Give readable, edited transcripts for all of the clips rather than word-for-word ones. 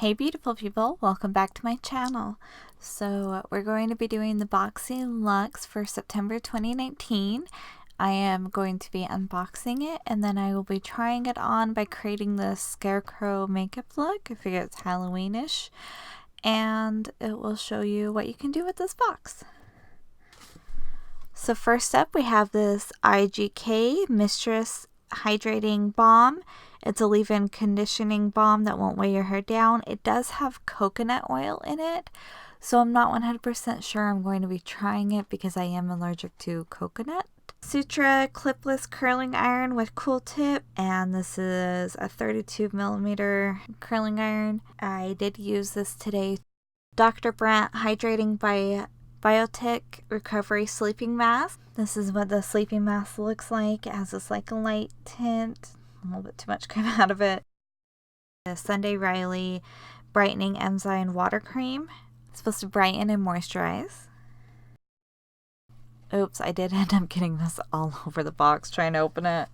Hey beautiful people, welcome back to my channel. So we're going to be doing the BoxyLuxe for September 2019. I am going to be unboxing it and then I will be trying it on by creating the Scarecrow makeup look. I figure it's Halloweenish, and it will show you what you can do with this box. So first up we have this IGK Mistress Hydrating Balm. It's a leave-in conditioning balm that won't weigh your hair down. It does have coconut oil in it, so I'm not 100% sure I'm going to be trying it because I am allergic to coconut. Sutra clipless curling iron with cool tip, and this is a 32mm curling iron. I did use this today. Dr. Brandt Hydrating by Biotic Recovery Sleeping Mask. This is what the sleeping mask looks like. It has this like a light tint. A little bit too much came out of it. The Sunday Riley Brightening Enzyme Water Cream. It's supposed to brighten and moisturize. Oops, I did end up getting this all over the box trying to open it.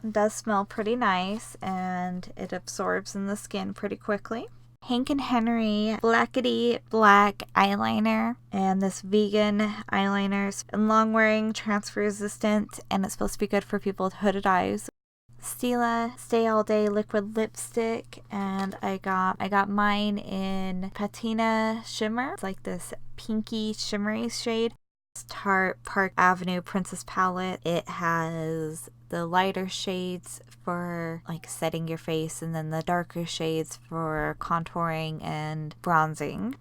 It does smell pretty nice and it absorbs in the skin pretty quickly. Hank and Henry Blickity Black Eyeliner, and this vegan eyeliner is long wearing, transfer resistant, and it's supposed to be good for people with hooded eyes. Stila Stay All Day liquid lipstick, and I got mine in Patina Shimmer. It's like this pinky shimmery shade. It's Tarte Park Avenue Princess palette. It has the lighter shades for like setting your face and then the darker shades for contouring and bronzing.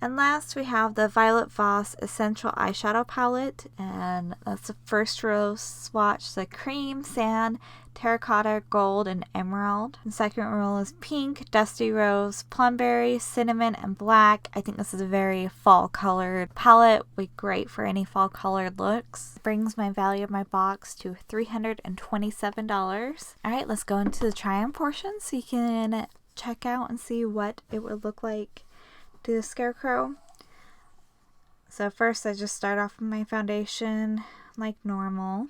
And last we have the Violet Voss Essential Eyeshadow Palette, and that's the first row swatch, the cream, sand, terracotta, gold, and emerald. The second row is pink, dusty rose, plumberry, cinnamon, and black. I think this is a very fall colored palette, would be great for any fall colored looks. Brings my value of my box to $327. Alright, let's go into the try-on portion so you can check out and see what it would look like to the Scarecrow. So first I just start off with my foundation like normal.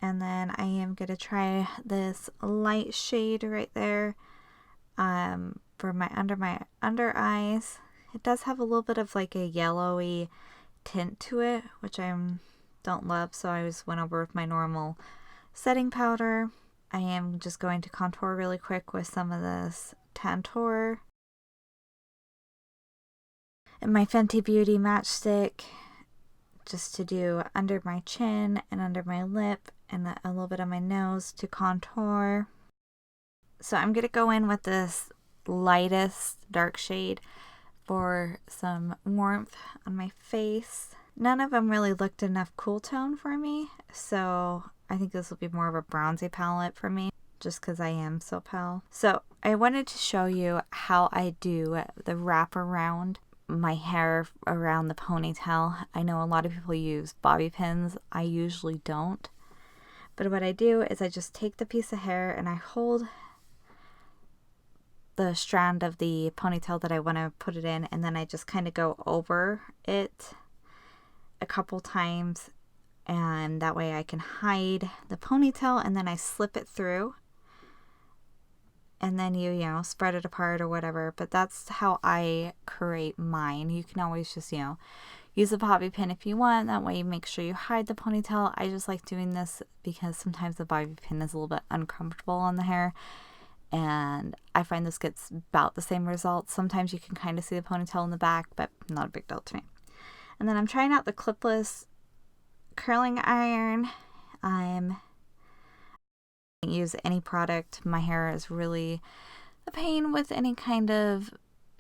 And then I am going to try this light shade right there for my under eyes. It does have a little bit of like a yellowy tint to it, which I don't love, so I just went over with my normal setting powder. I am just going to contour really quick with some of this Tantor and my Fenty Beauty matchstick, just to do under my chin and under my lip and a little bit on my nose to contour. So I'm going to go in with this lightest dark shade for some warmth on my face. None of them really looked enough cool tone for me, so I think this will be more of a bronzy palette for me, just because I am so pale. So I wanted to show you how I do the wrap around my hair around the ponytail. I know a lot of people use bobby pins. I usually don't. But what I do is I just take the piece of hair and I hold the strand of the ponytail that I want to put it in, and then I just kind of go over it a couple times, and that way I can hide the ponytail, and then I slip it through, and then you know, spread it apart or whatever. But that's how I create mine. You can always just, use a bobby pin if you want. That way you make sure you hide the ponytail. I just like doing this because sometimes the bobby pin is a little bit uncomfortable on the hair, and I find this gets about the same results. Sometimes you can kind of see the ponytail in the back, but not a big deal to me. And then I'm trying out the clipless curling iron. I use any product. My hair is really a pain with any kind of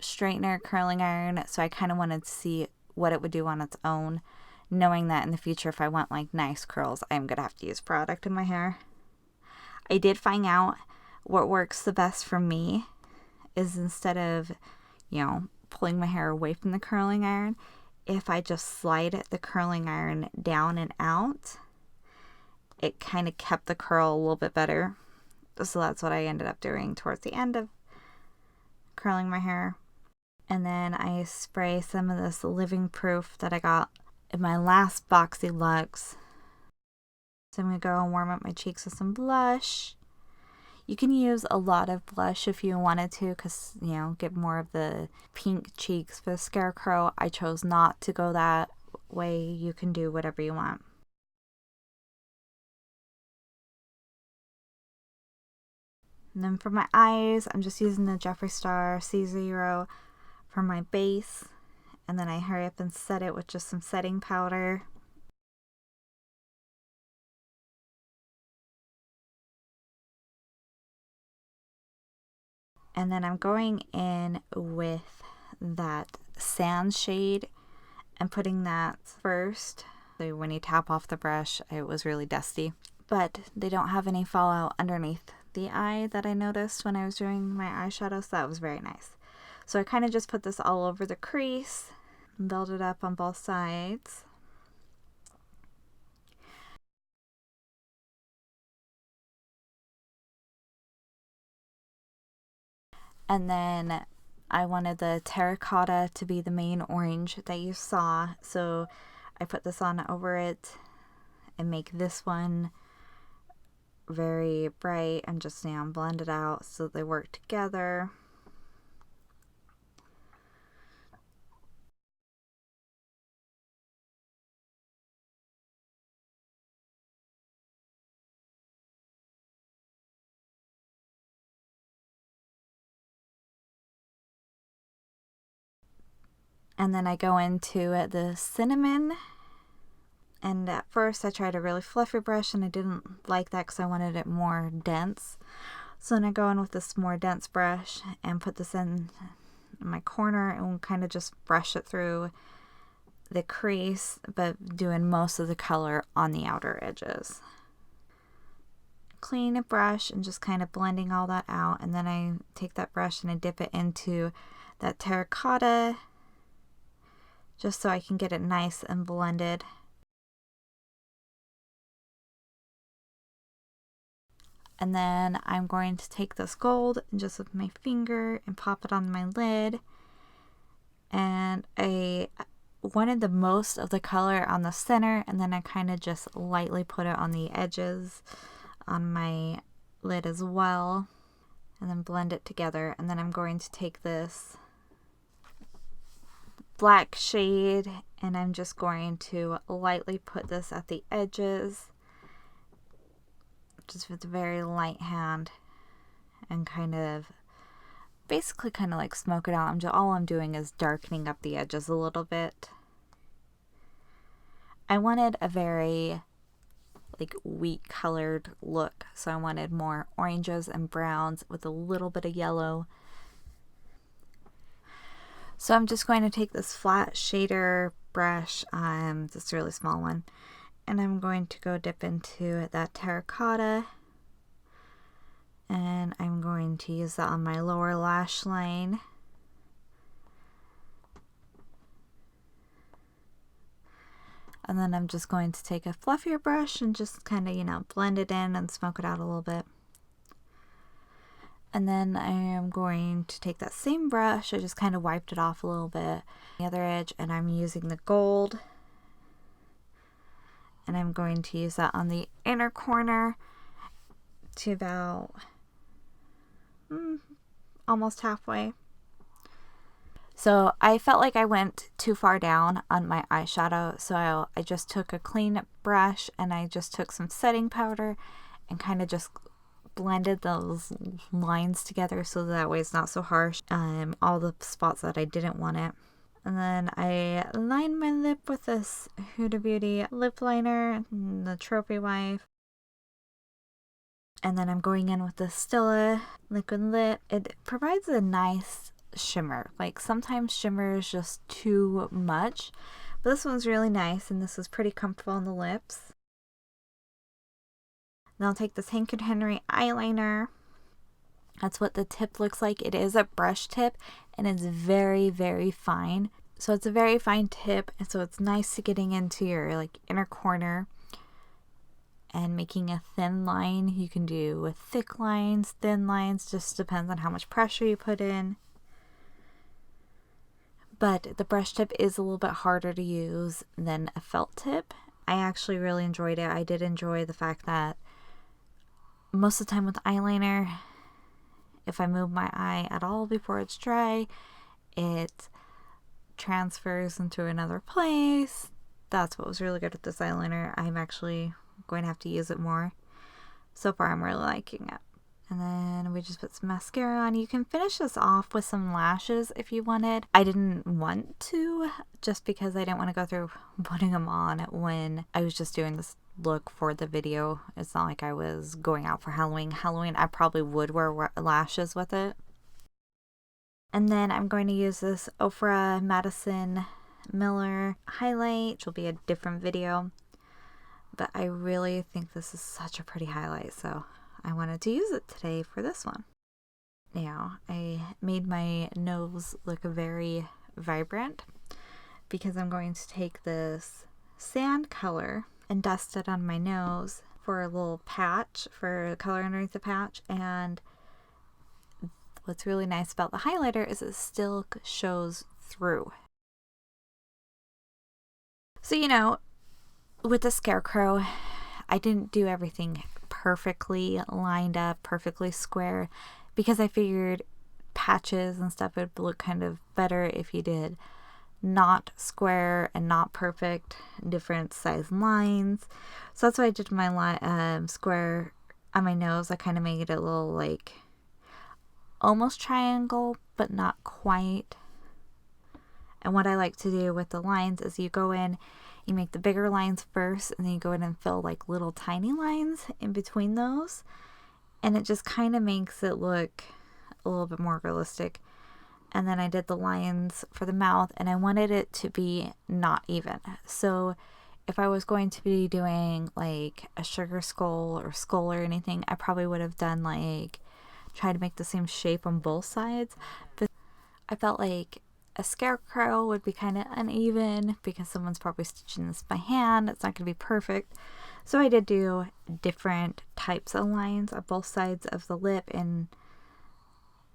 straightener, curling iron, so I kind of wanted to see what it would do on its own, knowing that in the future if I want like nice curls, I'm gonna have to use product in my hair. I did find out what works the best for me is, instead of pulling my hair away from the curling iron, if I just slide the curling iron down and out, it kind of kept the curl a little bit better. So that's what I ended up doing towards the end of curling my hair. And then I spray some of this Living Proof that I got in my last BoxyLuxe. So I'm going to go and warm up my cheeks with some blush. You can use a lot of blush if you wanted to, because, you know, get more of the pink cheeks. For Scarecrow, I chose not to go that way. You can do whatever you want. And then for my eyes, I'm just using the Jeffree Star C0 for my base. And then I hurry up and set it with just some setting powder. And then I'm going in with that sand shade and putting that first. So when you tap off the brush, it was really dusty. But they don't have any fallout underneath the eye that I noticed when I was doing my eyeshadow, so that was very nice. So I kind of just put this all over the crease, build it up on both sides. And then I wanted the terracotta to be the main orange that you saw, so I put this on over it and make this one very bright and just, you know, blend it out so they work together. And then I go into the cinnamon. And at first I tried a really fluffy brush and I didn't like that because I wanted it more dense. So then I go in with this more dense brush and put this in my corner and kind of just brush it through the crease, but doing most of the color on the outer edges. Clean a brush and just kind of blending all that out, and then I take that brush and I dip it into that terracotta just so I can get it nice and blended. And then I'm going to take this gold and just with my finger and pop it on my lid. And I wanted the most of the color on the center, and then I kind of just lightly put it on the edges on my lid as well. And then blend it together. And then I'm going to take this black shade and I'm just going to lightly put this at the edges, just with a very light hand, and kind of basically kind of like smoke it out. All I'm doing is darkening up the edges a little bit. I wanted a very like wheat colored look, so I wanted more oranges and browns with a little bit of yellow. So I'm just going to take this flat shader brush, this really small one, and I'm going to go dip into that terracotta, and I'm going to use that on my lower lash line. And then I'm just going to take a fluffier brush and just kind of, you know, blend it in and smoke it out a little bit. And then I am going to take that same brush, I just kind of wiped it off a little bit, the other edge, and I'm using the gold. And I'm going to use that on the inner corner to about almost halfway. So I felt like I went too far down on my eyeshadow, so I just took a clean brush and I just took some setting powder and kind of just blended those lines together so that way it's not so harsh. All the spots that I didn't want it. And then I lined my lip with this Hudabeauty lip liner, the Trophy Wife. And then I'm going in with the Stila liquid lip. It provides a nice shimmer. Like sometimes shimmer is just too much, but this one's really nice and this is pretty comfortable on the lips. Then I'll take this Hank & Henry eyeliner. That's what the tip looks like. It is a brush tip and it's very, very fine. So it's a very fine tip, and so it's nice to getting into your like inner corner and making a thin line. You can do with thick lines, thin lines, just depends on how much pressure you put in. but the brush tip is a little bit harder to use than a felt tip. I actually really enjoyed it. I did enjoy the fact that most of the time with eyeliner, if I move my eye at all before it's dry, it transfers into another place. That's what was really good with this eyeliner. I'm actually going to have to use it more. So far, I'm really liking it. And then we just put some mascara on. You can finish this off with some lashes if you wanted. I didn't want to, just because I didn't want to go through putting them on when I was just doing this look for the video. It's not like I was going out for Halloween. Halloween, I probably would wear lashes with it. And then I'm going to use this Ofra Madison Miller highlight, which will be a different video. But I really think this is such a pretty highlight, so I wanted to use it today for this one. Now, I made my nose look very vibrant because I'm going to take this sand color and dust it on my nose for a little patch, for color underneath the patch. And what's really nice about the highlighter is it still shows through. So, you know, with the Scarecrow, I didn't do everything perfectly lined up, perfectly square, because I figured patches and stuff would look kind of better if you did not square and not perfect, different size lines. So that's why I did my square on my nose. I kind of made it a little like almost triangle, but not quite. And what I like to do with the lines is you go in, you make the bigger lines first, and then you go in and fill like little tiny lines in between those. And it just kind of makes it look a little bit more realistic. And then I did the lines for the mouth, and I wanted it to be not even. So if I was going to be doing like a sugar skull or anything, I probably would have done like, try to make the same shape on both sides. But I felt like a Scarecrow would be kind of uneven because someone's probably stitching this by hand. It's not going to be perfect. So I did do different types of lines on both sides of the lip, and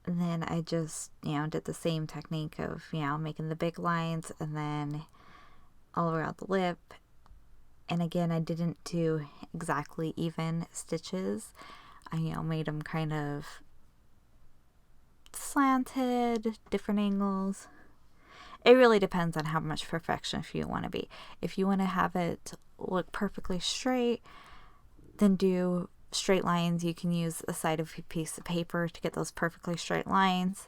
then I just, did the same technique of, making the big lines and then all around the lip. And again, I didn't do exactly even stitches. I, made them kind of slanted, different angles. It really depends on how much perfection you want to be. If you want to have it look perfectly straight, then do straight lines. You can use a side of a piece of paper to get those perfectly straight lines.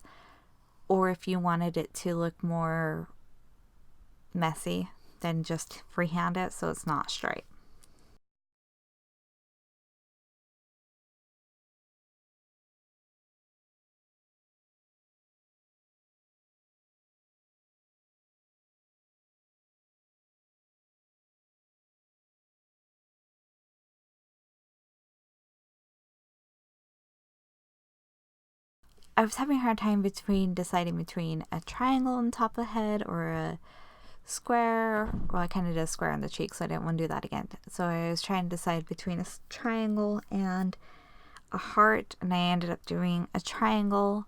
Or if you wanted it to look more messy, then just freehand it so it's not straight. I was having a hard time deciding between a triangle on top of the head or a square. Well, I kind of did a square on the cheek, so I didn't want to do that again. So I was trying to decide between a triangle and a heart, and I ended up doing a triangle.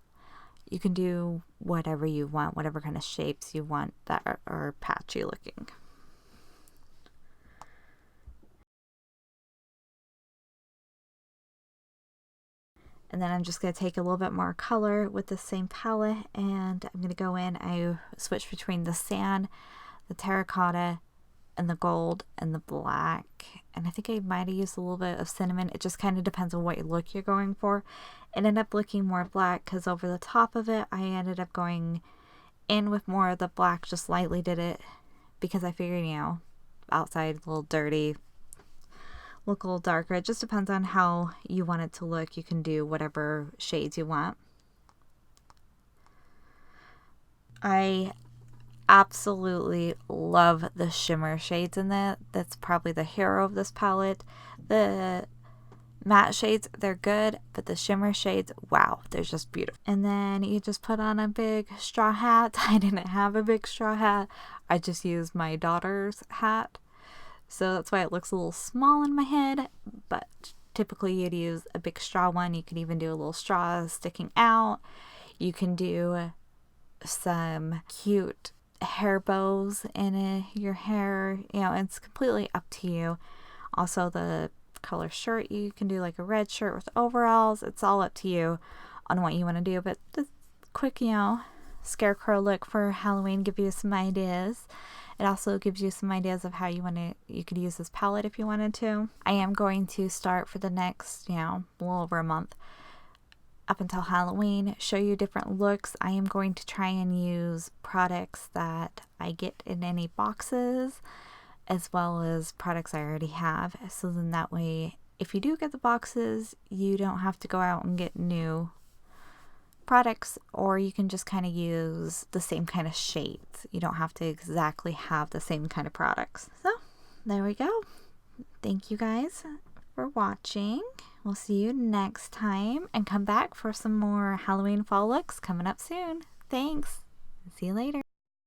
You can do whatever you want, whatever kind of shapes you want that are patchy looking. And then I'm just going to take a little bit more color with the same palette, and I'm going to go in. I switch between the sand, the terracotta, and the gold, and the black. And I think I might have used a little bit of cinnamon. It just kind of depends on what look you're going for. It ended up looking more black because over the top of it, I ended up going in with more of the black, just lightly did it because I figured, outside a little dirty, look a little darker. It just depends on how you want it to look. You can do whatever shades you want. I absolutely love the shimmer shades in that. That's probably the hero of this palette. The matte shades, they're good, but the shimmer shades, wow, they're just beautiful. And then you just put on a big straw hat. I didn't have a big straw hat. I just used my daughter's hat. So that's why it looks a little small in my head, but typically you'd use a big straw one. You can even do a little straw sticking out. You can do some cute hair bows in your hair. You know, it's completely up to you. Also, the color shirt, you can do like a red shirt with overalls. It's all up to you on what you want to do. But the quick, you know, Scarecrow look for Halloween give you some ideas. It also gives you some ideas of how you could use this palette if you wanted to. I am going to start for the next, you know, a little over a month up until Halloween, show you different looks. I am going to try and use products that I get in any boxes, as well as products I already have. So then that way, if you do get the boxes, you don't have to go out and get new products, or you can just kind of use the same kind of shades. You don't have to exactly have the same kind of products. So there we go. Thank you guys for watching. We'll see you next time, and come back for some more Halloween fall looks coming up soon. Thanks. See you later.